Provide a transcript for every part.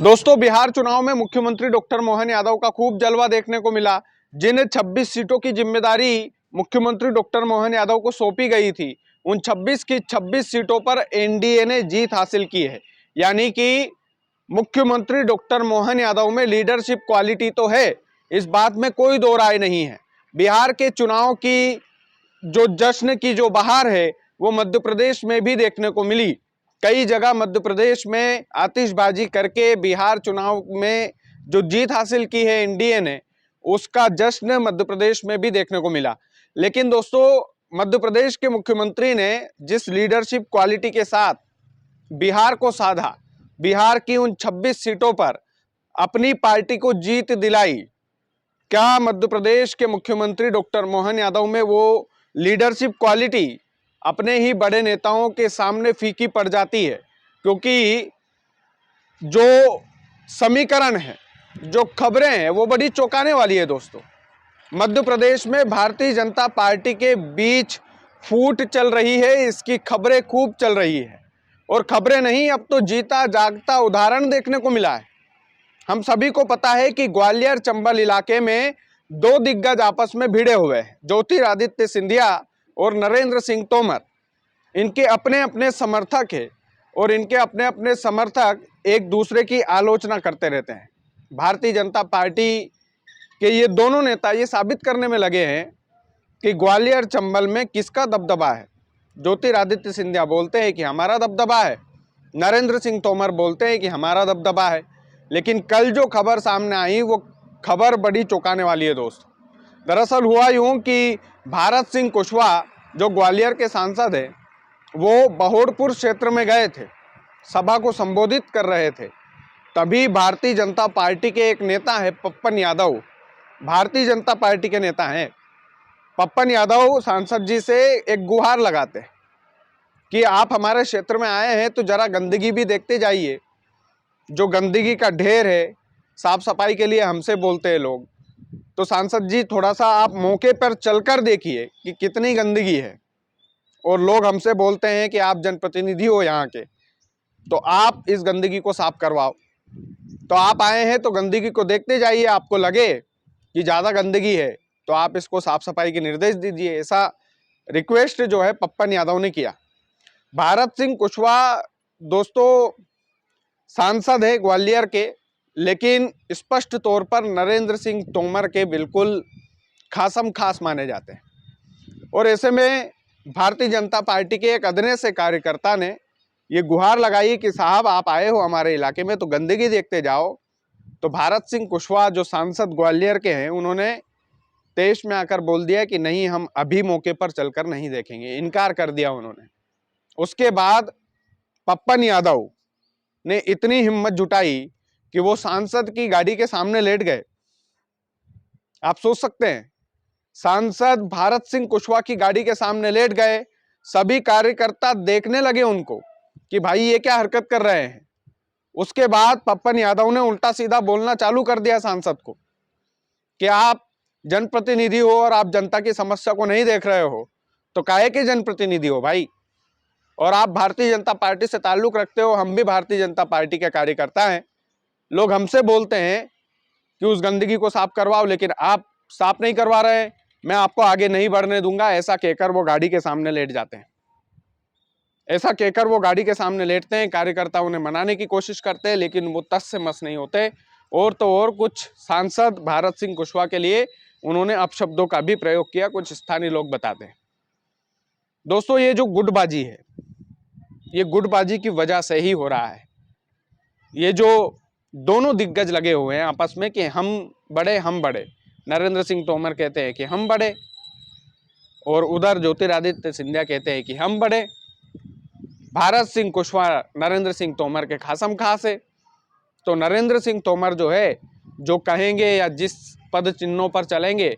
दोस्तों, बिहार चुनाव में मुख्यमंत्री डॉक्टर मोहन यादव का खूब जलवा देखने को मिला। जिन 26 सीटों की जिम्मेदारी मुख्यमंत्री डॉक्टर मोहन यादव को सौंपी गई थी, उन 26 की 26 सीटों पर एनडीए ने जीत हासिल की है। यानी कि मुख्यमंत्री डॉक्टर मोहन यादव में लीडरशिप क्वालिटी तो है, इस बात में कोई दो राय नहीं है। बिहार के चुनाव की जो जश्न की जो बहार है, वो मध्य प्रदेश में भी देखने को मिली। कई जगह मध्य प्रदेश में आतिशबाजी करके बिहार चुनाव में जो जीत हासिल की है एनडीए ने, उसका जश्न मध्य प्रदेश में भी देखने को मिला। लेकिन दोस्तों, मध्य प्रदेश के मुख्यमंत्री ने जिस लीडरशिप क्वालिटी के साथ बिहार को साधा, बिहार की उन 26 सीटों पर अपनी पार्टी को जीत दिलाई, क्या मध्य प्रदेश के मुख्यमंत्री डॉक्टर मोहन यादव में वो लीडरशिप क्वालिटी अपने ही बड़े नेताओं के सामने फीकी पड़ जाती है? क्योंकि जो समीकरण है, जो खबरें हैं, वो बड़ी चौंकाने वाली है दोस्तों। मध्य प्रदेश में भारतीय जनता पार्टी के बीच फूट चल रही है, इसकी खबरें खूब चल रही है। और खबरें नहीं, अब तो जीता जागता उदाहरण देखने को मिला है। हम सभी को पता है कि ग्वालियर चंबल इलाके में दो दिग्गज आपस में भिड़े हुए हैं, ज्योतिरादित्य सिंधिया और नरेंद्र सिंह तोमर। इनके अपने अपने समर्थक हैं और इनके अपने अपने समर्थक एक दूसरे की आलोचना करते रहते हैं। भारतीय जनता पार्टी के ये दोनों नेता ये साबित करने में लगे हैं कि ग्वालियर चंबल में किसका दबदबा है। ज्योतिरादित्य सिंधिया बोलते हैं कि हमारा दबदबा है, नरेंद्र सिंह तोमर बोलते हैं कि हमारा दबदबा है। लेकिन कल जो खबर सामने आई, वो खबर बड़ी चौंकाने वाली है दोस्त। दरअसल हुआ यूं कि भारत सिंह कुशवाहा, जो ग्वालियर के सांसद है, वो बहोड़पुर क्षेत्र में गए थे, सभा को संबोधित कर रहे थे। तभी भारतीय जनता पार्टी के एक नेता है पप्पन यादव, भारतीय जनता पार्टी के नेता हैं पप्पन यादव, सांसद जी से एक गुहार लगाते हैं कि आप हमारे क्षेत्र में आए हैं तो जरा गंदगी भी देखते जाइए। जो गंदगी का ढेर है, साफ सफाई के लिए हमसे बोलते हैं लोग, तो सांसद जी थोड़ा सा आप मौके पर चलकर देखिए कि कितनी गंदगी है। और लोग हमसे बोलते हैं कि आप जनप्रतिनिधि हो यहाँ के, तो आप इस गंदगी को साफ करवाओ। तो आप आए हैं तो गंदगी को देखते जाइए, आपको लगे कि ज़्यादा गंदगी है तो आप इसको साफ सफाई के निर्देश दीजिए। ऐसा रिक्वेस्ट जो है पप्पन यादव ने किया। भारत सिंह कुशवाहा दोस्तों सांसद है ग्वालियर के, लेकिन स्पष्ट तौर पर नरेंद्र सिंह तोमर के बिल्कुल खासम खास माने जाते हैं। और ऐसे में भारतीय जनता पार्टी के एक अदने से कार्यकर्ता ने ये गुहार लगाई कि साहब आप आए हो हमारे इलाके में तो गंदगी देखते जाओ। तो भारत सिंह कुशवाहा जो सांसद ग्वालियर के हैं, उन्होंने तेज में आकर बोल दिया कि नहीं, हम अभी मौके पर चलकर नहीं देखेंगे, इनकार कर दिया उन्होंने। उसके बाद पप्पन यादव ने इतनी हिम्मत जुटाई कि वो सांसद की गाड़ी के सामने लेट गए। आप सोच सकते हैं, सांसद भारत सिंह कुशवाहा की गाड़ी के सामने लेट गए। सभी कार्यकर्ता देखने लगे उनको कि भाई ये क्या हरकत कर रहे हैं। उसके बाद पप्पन यादव ने उल्टा सीधा बोलना चालू कर दिया सांसद को कि आप जनप्रतिनिधि हो और आप जनता की समस्या को नहीं देख रहे हो, तो काहे के जनप्रतिनिधि हो भाई। और आप भारतीय जनता पार्टी से ताल्लुक रखते हो, हम भी भारतीय जनता पार्टी के कार्यकर्ता हैं। लोग हमसे बोलते हैं कि उस गंदगी को साफ करवाओ, लेकिन आप साफ नहीं करवा रहे हैं, मैं आपको आगे नहीं बढ़ने दूंगा। ऐसा कहकर वो गाड़ी के सामने लेट जाते हैं। ऐसा कहकर वो गाड़ी के सामने लेटते हैं। कार्यकर्ता उन्हें मनाने की कोशिश करते हैं, लेकिन वो तस से मस नहीं होते। और तो और कुछ सांसद भारत सिंह कुशवाहा के लिए उन्होंने अपशब्दों का भी प्रयोग किया, कुछ स्थानीय लोग बताते हैं। दोस्तों, ये जो गुटबाजी है, ये गुटबाजी की वजह से ही हो रहा है। ये जो दोनों दिग्गज लगे हुए हैं आपस में कि हम बड़े हम बड़े, नरेंद्र सिंह तोमर कहते हैं कि हम बड़े, और उधर ज्योतिरादित्य सिंधिया कहते हैं कि हम बड़े। भारत सिंह कुशवाहा नरेंद्र सिंह तोमर के खासम खास है। तो नरेंद्र सिंह तोमर जो है, जो कहेंगे या जिस पद चिन्हों पर चलेंगे,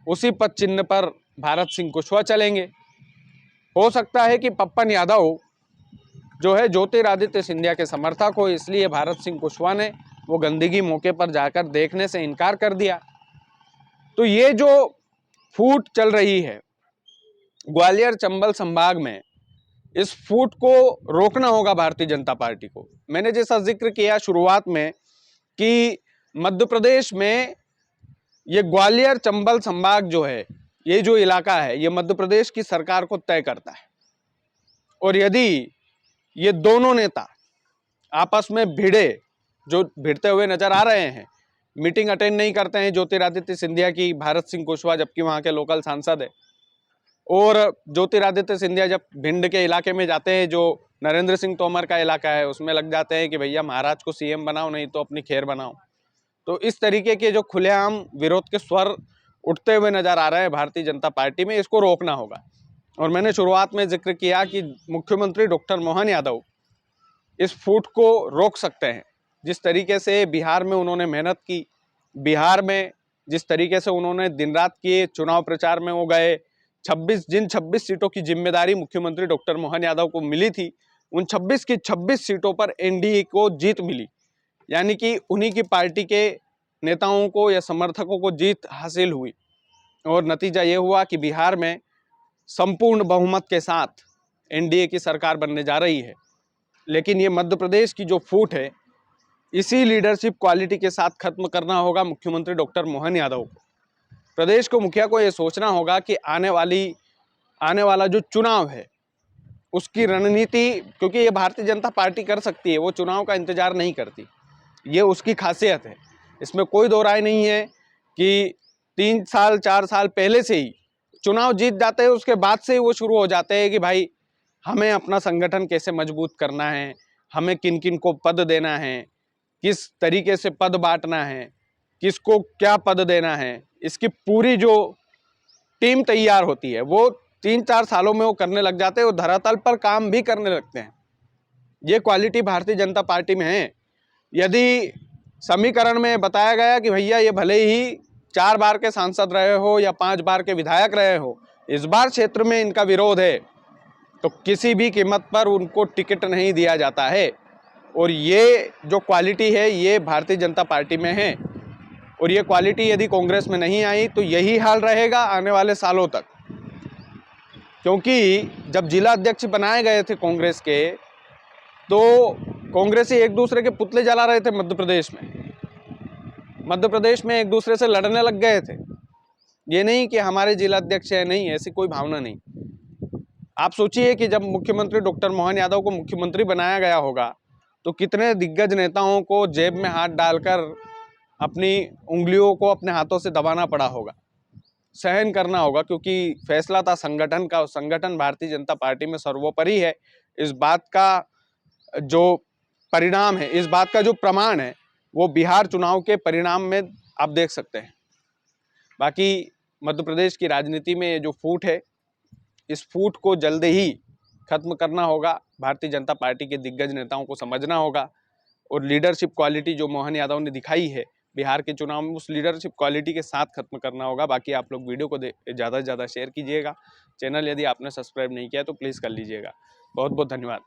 उसी पद चिन्ह पर भारत सिंह कुशवाहा चलेंगे। हो सकता है कि पप्पन यादव जो है ज्योतिरादित्य सिंधिया के समर्थक हो, इसलिए भारत सिंह कुशवाहा ने वो गंदगी मौके पर जाकर देखने से इनकार कर दिया। तो ये जो फूट चल रही है ग्वालियर चंबल संभाग में, इस फूट को रोकना होगा भारतीय जनता पार्टी को। मैंने जैसा जिक्र किया शुरुआत में कि मध्य प्रदेश में ये ग्वालियर चंबल संभाग जो है, ये जो इलाका है, ये मध्य प्रदेश की सरकार को तय करता है। और यदि ये दोनों नेता आपस में भिड़ते हुए नजर आ रहे हैं, मीटिंग अटेंड नहीं करते हैं ज्योतिरादित्य सिंधिया की, भारत सिंह कुशवाहा जबकि वहां के लोकल सांसद है, और ज्योतिरादित्य सिंधिया जब भिंड के इलाके में जाते हैं जो नरेंद्र सिंह तोमर का इलाका है, उसमें लग जाते हैं कि भैया महाराज को सीएम बनाओ, नहीं तो अपनी खैर बनाओ। तो इस तरीके के जो खुलेआम विरोध के स्वर उठते हुए नजर आ रहे हैं भारतीय जनता पार्टी में, इसको रोकना होगा। और मैंने शुरुआत में जिक्र किया कि मुख्यमंत्री डॉक्टर मोहन यादव इस फूट को रोक सकते हैं। जिस तरीके से बिहार में उन्होंने मेहनत की, बिहार में जिस तरीके से उन्होंने दिन रात किए चुनाव प्रचार में वो गए, 26 सीटों की जिम्मेदारी मुख्यमंत्री डॉक्टर मोहन यादव को मिली थी, उन 26 की 26 सीटों पर एनडीए को जीत मिली। यानी कि उन्हीं की पार्टी के नेताओं को या समर्थकों को जीत हासिल हुई। और नतीजा ये हुआ कि बिहार में संपूर्ण बहुमत के साथ एनडीए की सरकार बनने जा रही है। लेकिन ये मध्य प्रदेश की जो फूट है, इसी लीडरशिप क्वालिटी के साथ खत्म करना होगा मुख्यमंत्री डॉक्टर मोहन यादव को। प्रदेश को मुखिया को यह सोचना होगा कि आने वाला जो चुनाव है उसकी रणनीति, क्योंकि ये भारतीय जनता पार्टी कर सकती है, वो चुनाव का इंतजार नहीं करती, ये उसकी खासियत है। इसमें कोई दो राय नहीं है कि 3 साल 4 साल पहले से ही चुनाव जीत जाते हैं, उसके बाद से ही वो शुरू हो जाते हैं कि भाई हमें अपना संगठन कैसे मजबूत करना है, हमें किन किन को पद देना है, किस तरीके से पद बांटना है, किसको क्या पद देना है, इसकी पूरी जो टीम तैयार होती है वो 3-4 सालों में वो करने लग जाते हैं और धरातल पर काम भी करने लगते हैं। ये क्वालिटी भारतीय जनता पार्टी में है। यदि समीकरण में बताया गया कि भैया ये भले ही 4 बार के सांसद रहे हो या 5 बार के विधायक रहे हो, इस बार क्षेत्र में इनका विरोध है, तो किसी भी कीमत पर उनको टिकट नहीं दिया जाता है। और ये जो क्वालिटी है ये भारतीय जनता पार्टी में है। और ये क्वालिटी यदि कांग्रेस में नहीं आई तो यही हाल रहेगा आने वाले सालों तक। क्योंकि जब जिला अध्यक्ष बनाए गए थे कांग्रेस के, तो कांग्रेसी एक दूसरे के पुतले जला रहे थे मध्य प्रदेश में एक दूसरे से लड़ने लग गए थे। ये नहीं कि हमारे जिला अध्यक्ष है, नहीं, ऐसी कोई भावना नहीं। आप सोचिए कि जब मुख्यमंत्री डॉक्टर मोहन यादव को मुख्यमंत्री बनाया गया होगा तो कितने दिग्गज नेताओं को जेब में हाथ डालकर अपनी उंगलियों को अपने हाथों से दबाना पड़ा होगा, सहन करना होगा, क्योंकि फैसला था संगठन का, और संगठन भारतीय जनता पार्टी में सर्वोपरि है। इस बात का जो परिणाम है, इस बात का जो प्रमाण है, वो बिहार चुनाव के परिणाम में आप देख सकते हैं। बाकी मध्य प्रदेश की राजनीति में ये जो फूट है, इस फूट को जल्द ही खत्म करना होगा। भारतीय जनता पार्टी के दिग्गज नेताओं को समझना होगा और लीडरशिप क्वालिटी जो मोहन यादव ने दिखाई है बिहार के चुनाव में, उस लीडरशिप क्वालिटी के साथ खत्म करना होगा। बाकी आप लोग वीडियो को ज़्यादा से ज़्यादा शेयर कीजिएगा। चैनल यदि आपने सब्सक्राइब नहीं किया तो प्लीज़ कर लीजिएगा। बहुत बहुत धन्यवाद।